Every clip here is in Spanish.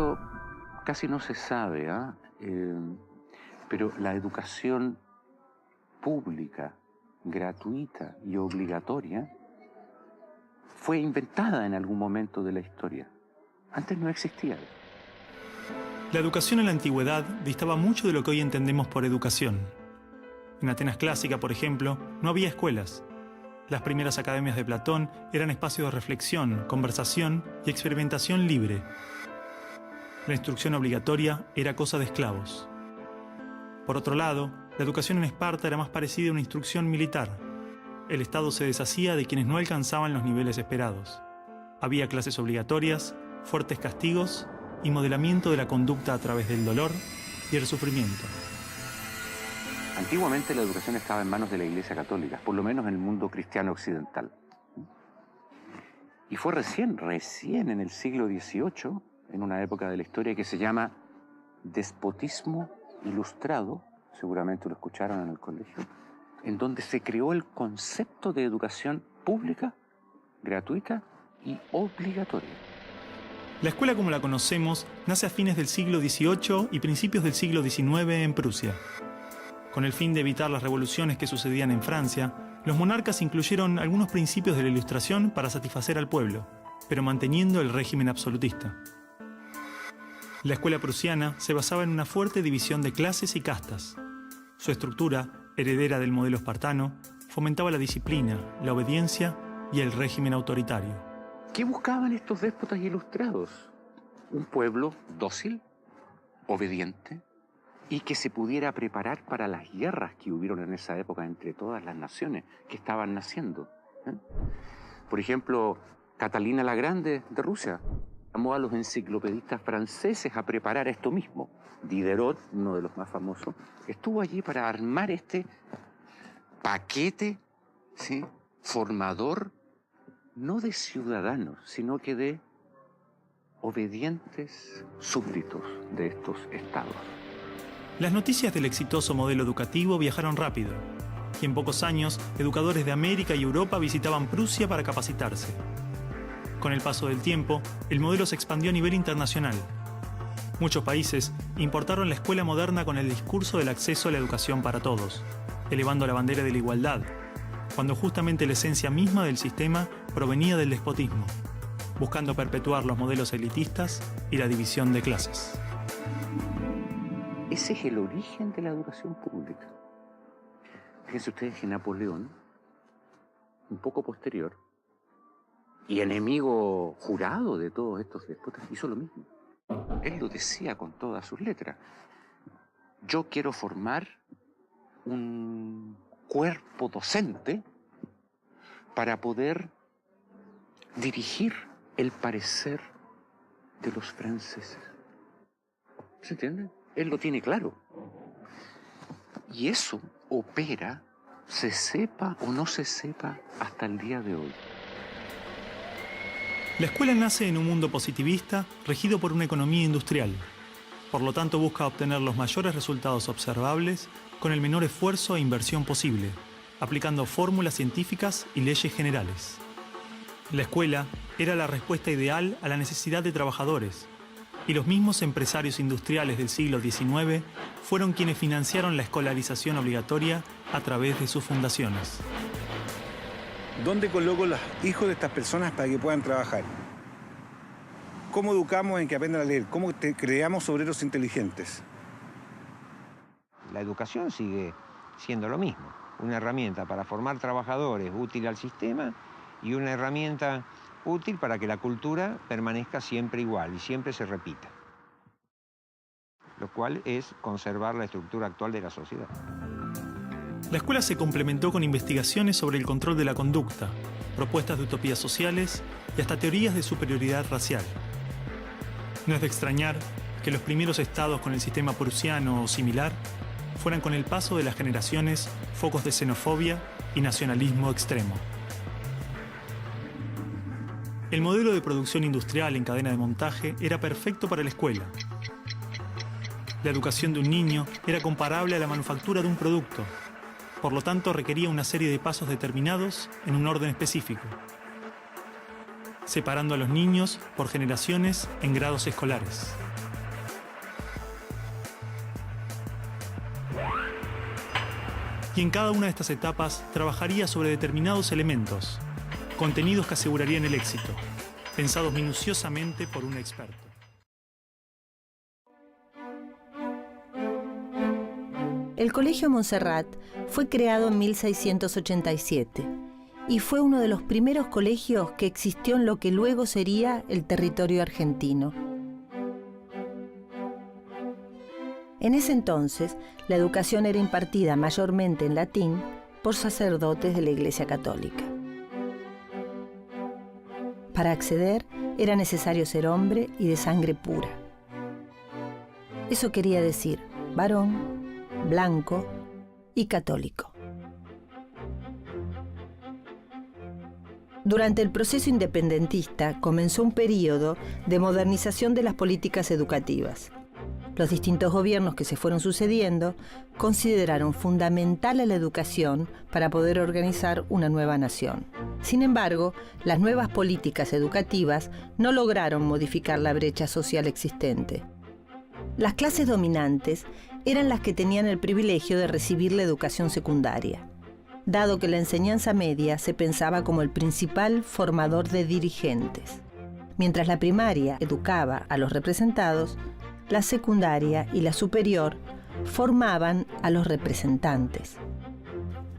esto casi no se sabe, pero la educación pública, gratuita y obligatoria fue inventada en algún momento de la historia. Antes no existía. La educación en la antigüedad distaba mucho de lo que hoy entendemos por educación. En Atenas clásica, por ejemplo, no había escuelas. Las primeras academias de Platón eran espacios de reflexión, conversación y experimentación libre. La instrucción obligatoria era cosa de esclavos. Por otro lado, la educación en Esparta era más parecida a una instrucción militar. El Estado se deshacía de quienes no alcanzaban los niveles esperados. Había clases obligatorias, fuertes castigos y modelamiento de la conducta a través del dolor y el sufrimiento. Antiguamente la educación estaba en manos de la Iglesia Católica, por lo menos en el mundo cristiano occidental. Y fue recién en el siglo XVIII, en una época de la historia que se llama despotismo ilustrado, seguramente lo escucharon en el colegio, en donde se creó el concepto de educación pública, gratuita y obligatoria. La escuela como la conocemos nace a fines del siglo XVIII y principios del siglo XIX en Prusia. Con el fin de evitar las revoluciones que sucedían en Francia, los monarcas incluyeron algunos principios de la Ilustración para satisfacer al pueblo, pero manteniendo el régimen absolutista. La escuela prusiana se basaba en una fuerte división de clases y castas. Su estructura, heredera del modelo espartano, fomentaba la disciplina, la obediencia y el régimen autoritario. ¿Qué buscaban estos déspotas ilustrados? Un pueblo dócil, obediente, y que se pudiera preparar para las guerras que hubieron en esa época entre todas las naciones que estaban naciendo. Por ejemplo, Catalina la Grande de Rusia llamó a los enciclopedistas franceses a preparar esto mismo. Diderot, uno de los más famosos, estuvo allí para armar este paquete, ¿sí?, formador, no de ciudadanos, sino que de obedientes súbditos de estos estados. Las noticias del exitoso modelo educativo viajaron rápido, y en pocos años, educadores de América y Europa visitaban Prusia para capacitarse. Con el paso del tiempo, el modelo se expandió a nivel internacional. Muchos países importaron la escuela moderna con el discurso del acceso a la educación para todos, elevando la bandera de la igualdad, cuando justamente la esencia misma del sistema provenía del despotismo, buscando perpetuar los modelos elitistas y la división de clases. Ese es el origen de la educación pública. Fíjense ustedes que Napoleón, un poco posterior, y enemigo jurado de todos estos déspotas, hizo lo mismo. Él lo decía con todas sus letras. Yo quiero formar un cuerpo docente para poder dirigir el parecer de los franceses. ¿Se entiende? Él lo tiene claro. Y eso opera, se sepa o no se sepa, hasta el día de hoy. La escuela nace en un mundo positivista regido por una economía industrial. Por lo tanto, busca obtener los mayores resultados observables con el menor esfuerzo e inversión posible, aplicando fórmulas científicas y leyes generales. La escuela era la respuesta ideal a la necesidad de trabajadores, y los mismos empresarios industriales del siglo XIX fueron quienes financiaron la escolarización obligatoria a través de sus fundaciones. ¿Dónde coloco los hijos de estas personas para que puedan trabajar? ¿Cómo educamos en que aprendan a leer? ¿Cómo creamos obreros inteligentes? La educación sigue siendo lo mismo, una herramienta para formar trabajadores útil al sistema y una herramienta útil para que la cultura permanezca siempre igual y siempre se repita, lo cual es conservar la estructura actual de la sociedad. La escuela se complementó con investigaciones sobre el control de la conducta, propuestas de utopías sociales y hasta teorías de superioridad racial. No es de extrañar que los primeros estados con el sistema prusiano o similar fueran con el paso de las generaciones focos de xenofobia y nacionalismo extremo. El modelo de producción industrial en cadena de montaje era perfecto para la escuela. La educación de un niño era comparable a la manufactura de un producto. Por lo tanto, requería una serie de pasos determinados en un orden específico, separando a los niños por generaciones en grados escolares. y en cada una de estas etapas trabajaría sobre determinados elementos, contenidos que asegurarían el éxito, pensados minuciosamente por un experto. El Colegio Montserrat fue creado en 1687 y fue uno de los primeros colegios que existió en lo que luego sería el territorio argentino. En ese entonces, la educación era impartida mayormente en latín por sacerdotes de la Iglesia Católica. Para acceder, era necesario ser hombre y de sangre pura. Eso quería decir varón, blanco y católico. Durante el proceso independentista comenzó un período de modernización de las políticas educativas. Los distintos gobiernos que se fueron sucediendo consideraron fundamental a la educación para poder organizar una nueva nación. Sin embargo, las nuevas políticas educativas no lograron modificar la brecha social existente. Las clases dominantes eran las que tenían el privilegio de recibir la educación secundaria, dado que la enseñanza media se pensaba como el principal formador de dirigentes. Mientras la primaria educaba a los representados, la secundaria y la superior formaban a los representantes.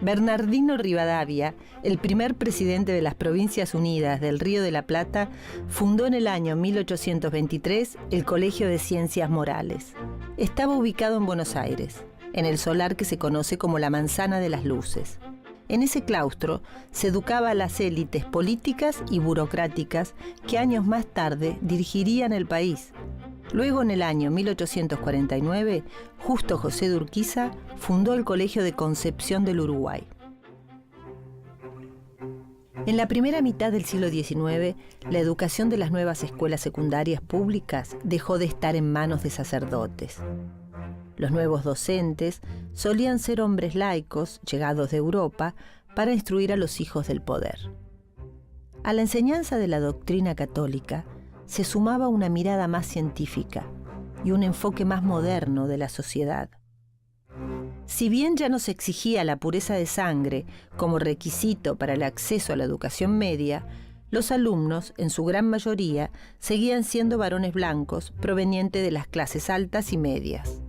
Bernardino Rivadavia, el primer presidente de las Provincias Unidas del Río de la Plata, fundó en el año 1823 el Colegio de Ciencias Morales. Estaba ubicado en Buenos Aires, en el solar que se conoce como la Manzana de las Luces. En ese claustro se educaba a las élites políticas y burocráticas que años más tarde dirigirían el país. Luego, en el año 1849, Justo José de Urquiza fundó el Colegio de Concepción del Uruguay. En la primera mitad del siglo XIX, la educación de las nuevas escuelas secundarias públicas dejó de estar en manos de sacerdotes. Los nuevos docentes solían ser hombres laicos, llegados de Europa, para instruir a los hijos del poder. A la enseñanza de la doctrina católica se sumaba una mirada más científica y un enfoque más moderno de la sociedad. Si bien ya no se exigía la pureza de sangre como requisito para el acceso a la educación media, los alumnos, en su gran mayoría, seguían siendo varones blancos provenientes de las clases altas y medias.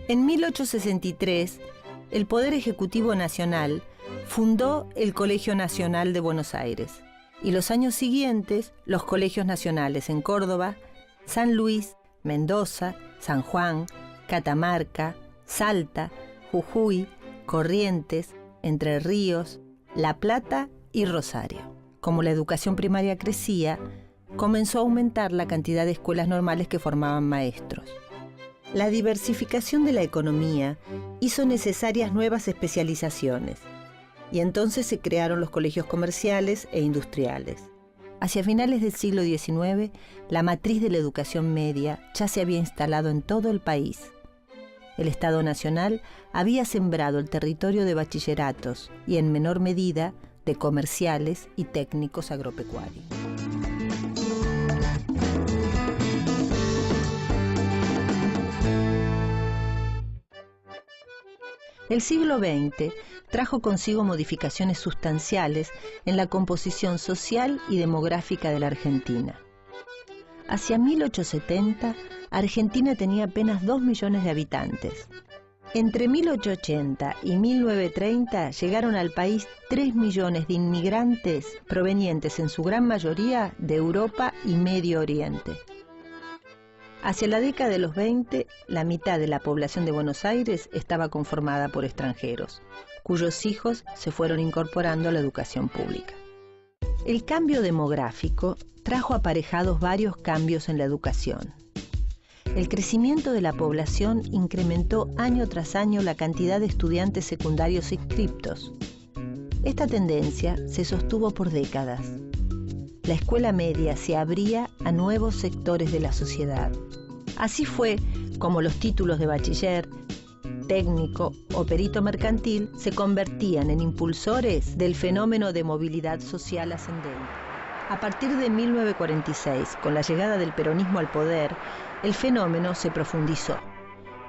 En 1863, el Poder Ejecutivo Nacional fundó el Colegio Nacional de Buenos Aires y los años siguientes los colegios nacionales en Córdoba, San Luis, Mendoza, San Juan, Catamarca, Salta, Jujuy, Corrientes, Entre Ríos, La Plata y Rosario. Como la educación primaria crecía, comenzó a aumentar la cantidad de escuelas normales que formaban maestros. La diversificación de la economía hizo necesarias nuevas especializaciones, y entonces se crearon los colegios comerciales e industriales. Hacia finales del siglo XIX, la matriz de la educación media ya se había instalado en todo el país. El Estado Nacional había sembrado el territorio de bachilleratos y, en menor medida, de comerciales y técnicos agropecuarios. El siglo XX trajo consigo modificaciones sustanciales en la composición social y demográfica de la Argentina. Hacia 1870, Argentina tenía apenas 2 millones de habitantes. Entre 1880 y 1930 llegaron al país 3 millones de inmigrantes provenientes en su gran mayoría de Europa y Medio Oriente. Hacia la década de los 20, la mitad de la población de Buenos Aires estaba conformada por extranjeros, cuyos hijos se fueron incorporando a la educación pública. El cambio demográfico trajo aparejados varios cambios en la educación. El crecimiento de la población incrementó año tras año la cantidad de estudiantes secundarios inscriptos. Esta tendencia se sostuvo por décadas. La escuela media se abría a nuevos sectores de la sociedad. Así fue como los títulos de bachiller, técnico o perito mercantil se convertían en impulsores del fenómeno de movilidad social ascendente. A partir de 1946, con la llegada del peronismo al poder, el fenómeno se profundizó.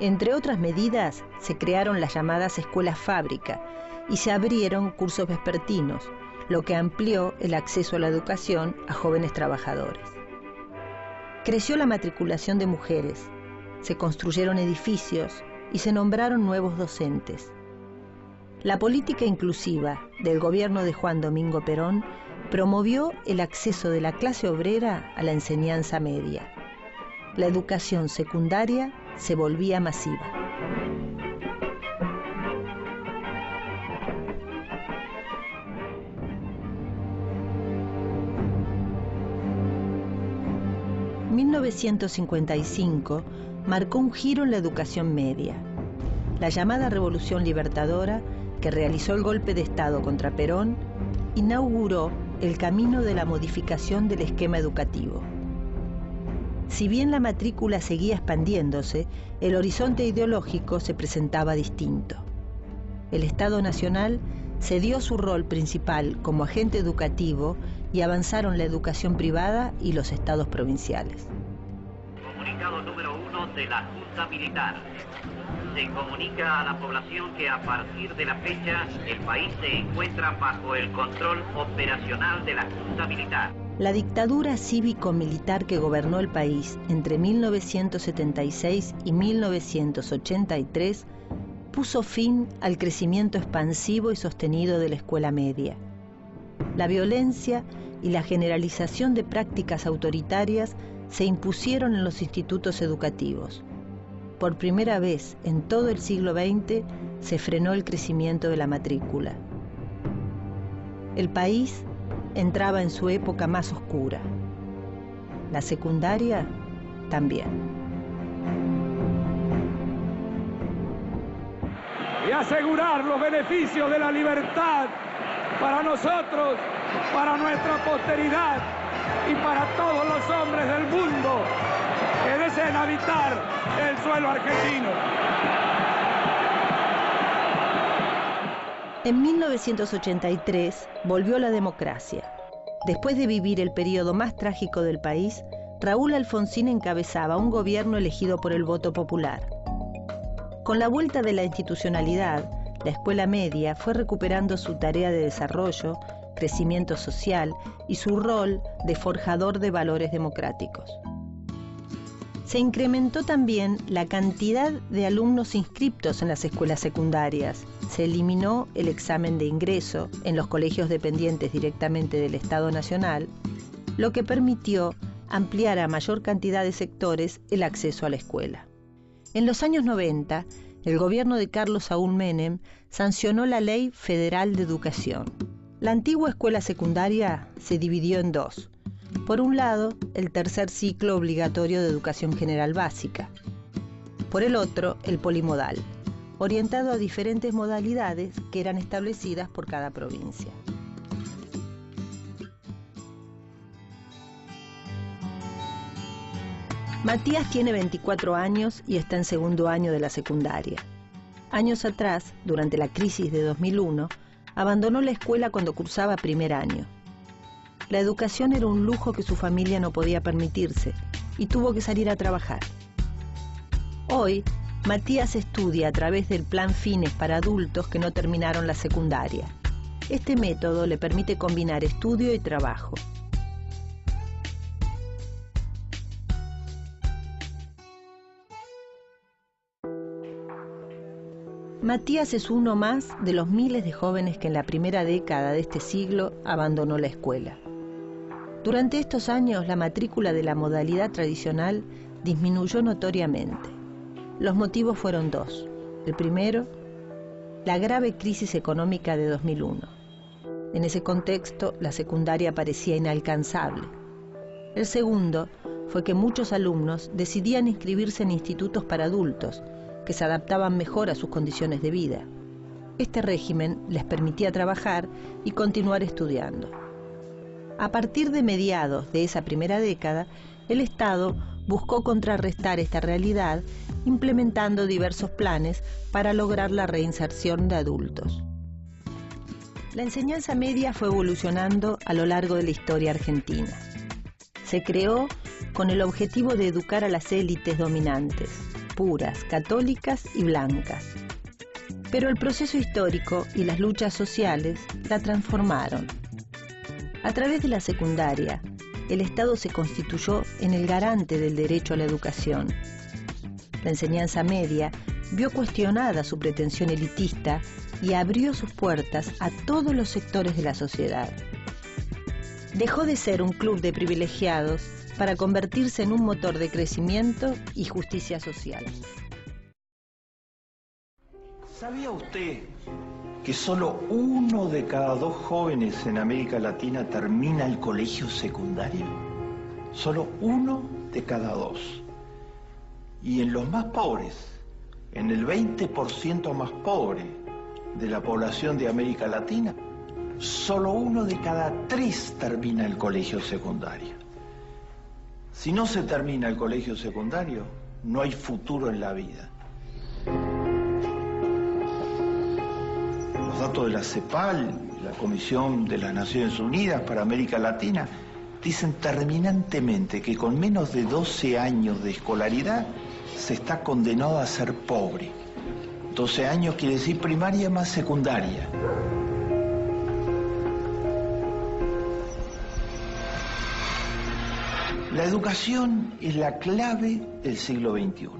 Entre otras medidas, se crearon las llamadas escuelas fábrica y se abrieron cursos vespertinos, lo que amplió el acceso a la educación a jóvenes trabajadores. Creció la matriculación de mujeres, se construyeron edificios y se nombraron nuevos docentes. La política inclusiva del gobierno de Juan Domingo Perón promovió el acceso de la clase obrera a la enseñanza media. La educación secundaria se volvía masiva. En 1955 marcó un giro en la educación media. La llamada Revolución Libertadora, que realizó el golpe de Estado contra Perón, inauguró el camino de la modificación del esquema educativo. Si bien la matrícula seguía expandiéndose, el horizonte ideológico se presentaba distinto. El Estado Nacional cedió su rol principal como agente educativo y avanzaron la educación privada y los estados provinciales. Comunicado número 1 de la Junta Militar. Se comunica a la población que a partir de la fecha el país se encuentra bajo el control operacional de la Junta Militar. La dictadura cívico-militar que gobernó el país entre 1976 y 1983 puso fin al crecimiento expansivo y sostenido de la escuela media. La violencia y la generalización de prácticas autoritarias se impusieron en los institutos educativos. Por primera vez en todo el siglo XX se frenó el crecimiento de la matrícula. El país entraba en su época más oscura. La secundaria también. Y asegurar los beneficios de la libertad para nosotros, para nuestra posteridad y para todos los hombres del mundo que deseen habitar el suelo argentino. En 1983 volvió la democracia. Después de vivir el periodo más trágico del país, Raúl Alfonsín encabezaba un gobierno elegido por el voto popular. Con la vuelta de la institucionalidad, la escuela media fue recuperando su tarea de desarrollo, crecimiento social y su rol de forjador de valores democráticos. Se incrementó también la cantidad de alumnos inscriptos en las escuelas secundarias. Se eliminó el examen de ingreso en los colegios dependientes directamente del Estado Nacional, lo que permitió ampliar a mayor cantidad de sectores el acceso a la escuela. En los años 90, el gobierno de Carlos Saúl Menem sancionó la Ley Federal de Educación. La antigua escuela secundaria se dividió en dos. Por un lado, el tercer ciclo obligatorio de educación general básica. Por el otro, el polimodal, orientado a diferentes modalidades que eran establecidas por cada provincia. Matías tiene 24 años y está en segundo año de la secundaria. Años atrás, durante la crisis de 2001, abandonó la escuela cuando cursaba primer año. La educación era un lujo que su familia no podía permitirse y tuvo que salir a trabajar. Hoy, Matías estudia a través del Plan Fines para adultos que no terminaron la secundaria. Este método le permite combinar estudio y trabajo. Matías es uno más de los miles de jóvenes que en la primera década de este siglo abandonó la escuela. Durante estos años, la matrícula de la modalidad tradicional disminuyó notoriamente. Los motivos fueron dos. El primero, la grave crisis económica de 2001. En ese contexto, la secundaria parecía inalcanzable. El segundo fue que muchos alumnos decidían inscribirse en institutos para adultos, que se adaptaban mejor a sus condiciones de vida. Este régimen les permitía trabajar y continuar estudiando. A partir de mediados de esa primera década, el Estado buscó contrarrestar esta realidad implementando diversos planes para lograr la reinserción de adultos. La enseñanza media fue evolucionando a lo largo de la historia argentina. Se creó con el objetivo de educar a las élites dominantes. puras, católicas y blancas. Pero el proceso histórico y las luchas sociales la transformaron. A través de la secundaria, el Estado se constituyó en el garante del derecho a la educación. La enseñanza media vio cuestionada su pretensión elitista y abrió sus puertas a todos los sectores de la sociedad. Dejó de ser un club de privilegiados para convertirse en un motor de crecimiento y justicia social. ¿Sabía usted que solo 1 de cada 2 jóvenes en América Latina termina el colegio secundario? Solo 1 de cada 2. Y en los más pobres, en el 20% más pobre de la población de América Latina, solo 1 de cada 3 termina el colegio secundario. Si no se termina el colegio secundario, no hay futuro en la vida. Los datos de la CEPAL, la Comisión de las Naciones Unidas para América Latina, dicen terminantemente que con menos de 12 años de escolaridad se está condenado a ser pobre. 12 años quiere decir primaria más secundaria. La educación es la clave del siglo XXI.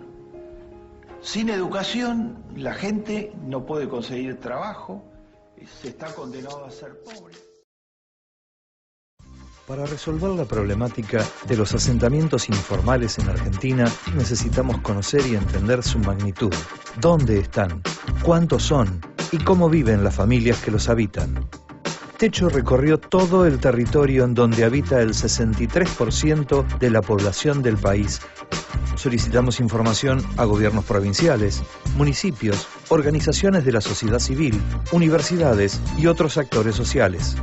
Sin educación, la gente no puede conseguir trabajo, se está condenado a ser pobre. Para resolver la problemática de los asentamientos informales en Argentina, necesitamos conocer y entender su magnitud. ¿Dónde están? ¿Cuántos son? ¿Y cómo viven las familias que los habitan? Techo recorrió todo el territorio en donde habita el 63% de la población del país. Solicitamos información a gobiernos provinciales, municipios, organizaciones de la sociedad civil, universidades y otros actores sociales.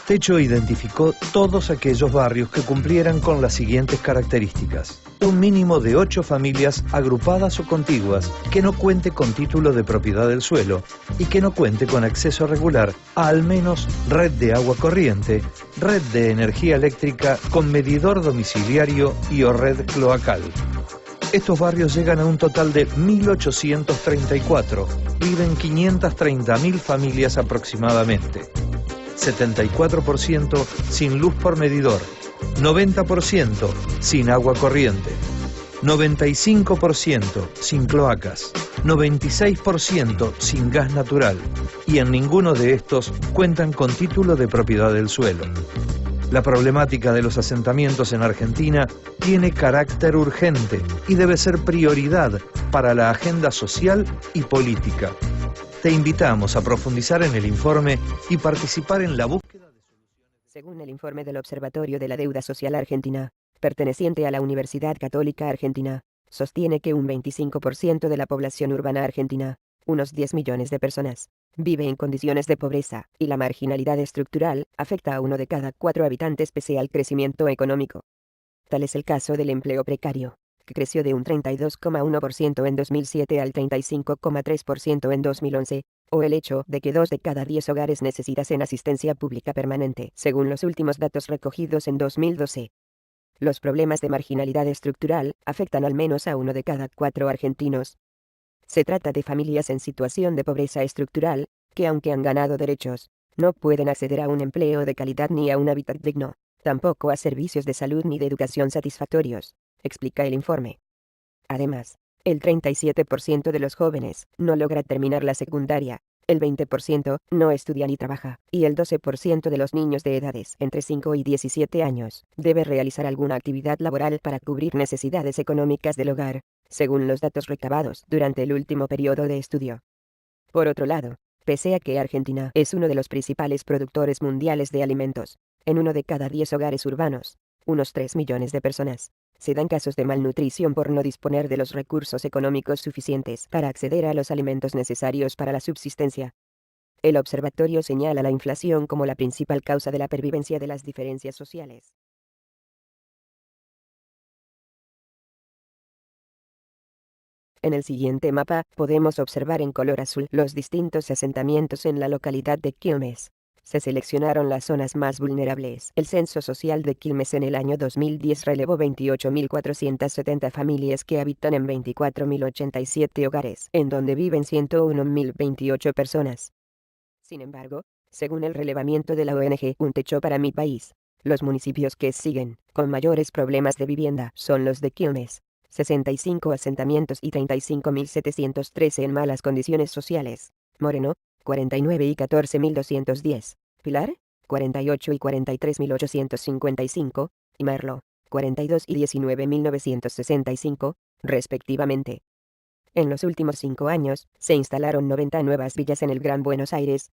Techo identificó todos aquellos barrios que cumplieran con las siguientes características. Un mínimo de 8 familias agrupadas o contiguas que no cuente con título de propiedad del suelo y que no cuente con acceso regular a al menos red de agua corriente, red de energía eléctrica con medidor domiciliario y o red cloacal. Estos barrios llegan a un total de 1.834. Viven 530.000 familias aproximadamente. 74% sin luz por medidor, 90% sin agua corriente, 95% sin cloacas, 96% sin gas natural y en ninguno de estos cuentan con título de propiedad del suelo. La problemática de los asentamientos en Argentina tiene carácter urgente y debe ser prioridad para la agenda social y política. Te invitamos a profundizar en el informe y participar en la búsqueda de soluciones. Según el informe del Observatorio de la Deuda Social Argentina, perteneciente a la Universidad Católica Argentina, sostiene que un 25% de la población urbana argentina, unos 10 millones de personas, vive en condiciones de pobreza, y la marginalidad estructural afecta a 1 de cada 4 habitantes pese al crecimiento económico. Tal es el caso del empleo precario, que creció de un 32,1% en 2007 al 35,3% en 2011, o el hecho de que 2 de cada 10 hogares necesitasen asistencia pública permanente, según los últimos datos recogidos en 2012. Los problemas de marginalidad estructural afectan al menos a 1 de cada 4 argentinos. Se trata de familias en situación de pobreza estructural, que aunque han ganado derechos, no pueden acceder a un empleo de calidad ni a un hábitat digno, tampoco a servicios de salud ni de educación satisfactorios, explica el informe. Además, el 37% de los jóvenes no logra terminar la secundaria, el 20% no estudia ni trabaja, y el 12% de los niños de edades entre 5 y 17 años debe realizar alguna actividad laboral para cubrir necesidades económicas del hogar, según los datos recabados durante el último periodo de estudio. Por otro lado, pese a que Argentina es uno de los principales productores mundiales de alimentos, en 1 de cada 10 hogares urbanos, unos 3 millones de personas, se dan casos de malnutrición por no disponer de los recursos económicos suficientes para acceder a los alimentos necesarios para la subsistencia. El observatorio señala la inflación como la principal causa de la pervivencia de las diferencias sociales. En el siguiente mapa podemos observar en color azul los distintos asentamientos en la localidad de Quilmes, Se seleccionaron las zonas más vulnerables. El censo social de Quilmes en el año 2010 relevó 28.470 familias que habitan en 24.087 hogares, en donde viven 101.028 personas. Sin embargo, según el relevamiento de la ONG Un Techo para mi País, los municipios que siguen con mayores problemas de vivienda son los de Quilmes, 65 asentamientos y 35.713 en malas condiciones sociales; Moreno, 49 y 14.210, Pilar, 48 y 43.855, y Merlo, 42 y 19.965, respectivamente. En los últimos 5 años, se instalaron 90 nuevas villas en el Gran Buenos Aires.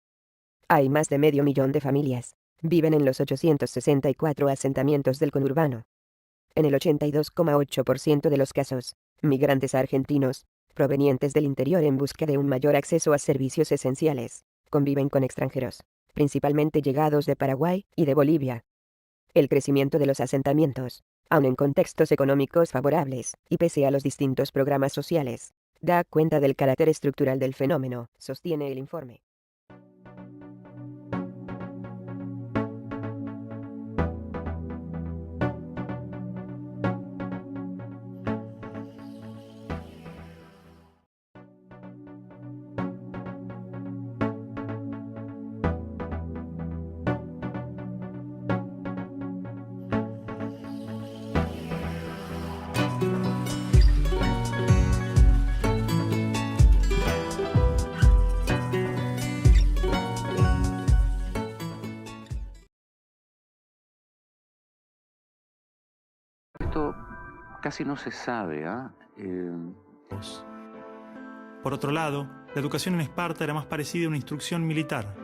Hay más de 500.000 de familias. Viven en los 864 asentamientos del conurbano. En el 82,8% de los casos, migrantes argentinos, provenientes del interior en busca de un mayor acceso a servicios esenciales, conviven con extranjeros, principalmente llegados de Paraguay y de Bolivia. El crecimiento de los asentamientos, aun en contextos económicos favorables, y pese a los distintos programas sociales, da cuenta del carácter estructural del fenómeno, sostiene el informe. Esto casi no se sabe, Por otro lado, la educación en Esparta era más parecida a una instrucción militar.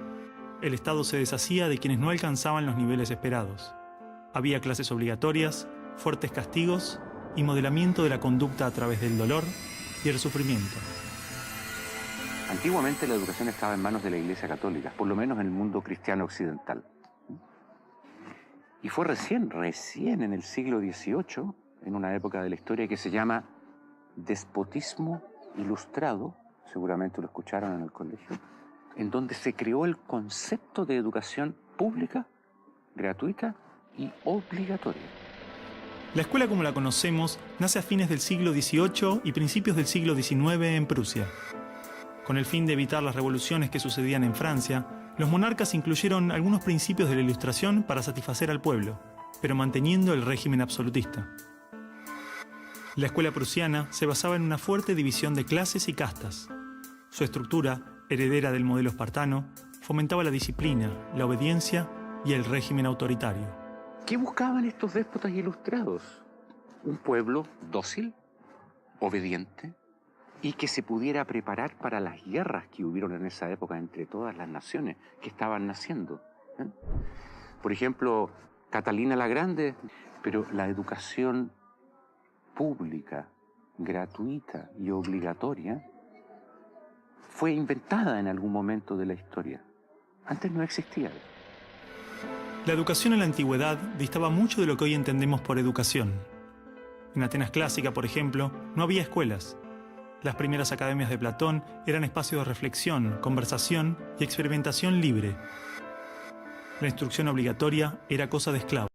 El Estado se deshacía de quienes no alcanzaban los niveles esperados. Había clases obligatorias, fuertes castigos y modelamiento de la conducta a través del dolor y el sufrimiento. Antiguamente la educación estaba en manos de la Iglesia Católica, por lo menos en el mundo cristiano occidental. Y fue recién en el siglo XVIII, en una época de la historia que se llama despotismo ilustrado, seguramente lo escucharon en el colegio, en donde se creó el concepto de educación pública, gratuita y obligatoria. La escuela como la conocemos nace a fines del siglo XVIII y principios del siglo XIX en Prusia. Con el fin de evitar las revoluciones que sucedían en Francia, los monarcas incluyeron algunos principios de la Ilustración para satisfacer al pueblo, pero manteniendo el régimen absolutista. La escuela prusiana se basaba en una fuerte división de clases y castas. Su estructura, heredera del modelo espartano, fomentaba la disciplina, la obediencia y el régimen autoritario. ¿Qué buscaban estos déspotas ilustrados? Un pueblo dócil, obediente, y que se pudiera preparar para las guerras que hubieron en esa época entre todas las naciones que estaban naciendo. Por ejemplo, Catalina la Grande, pero la educación pública, gratuita y obligatoria fue inventada en algún momento de la historia. Antes no existía. La educación en la antigüedad distaba mucho de lo que hoy entendemos por educación. En Atenas clásica, por ejemplo, no había escuelas. Las primeras academias de Platón eran espacios de reflexión, conversación y experimentación libre. La instrucción obligatoria era cosa de esclavos.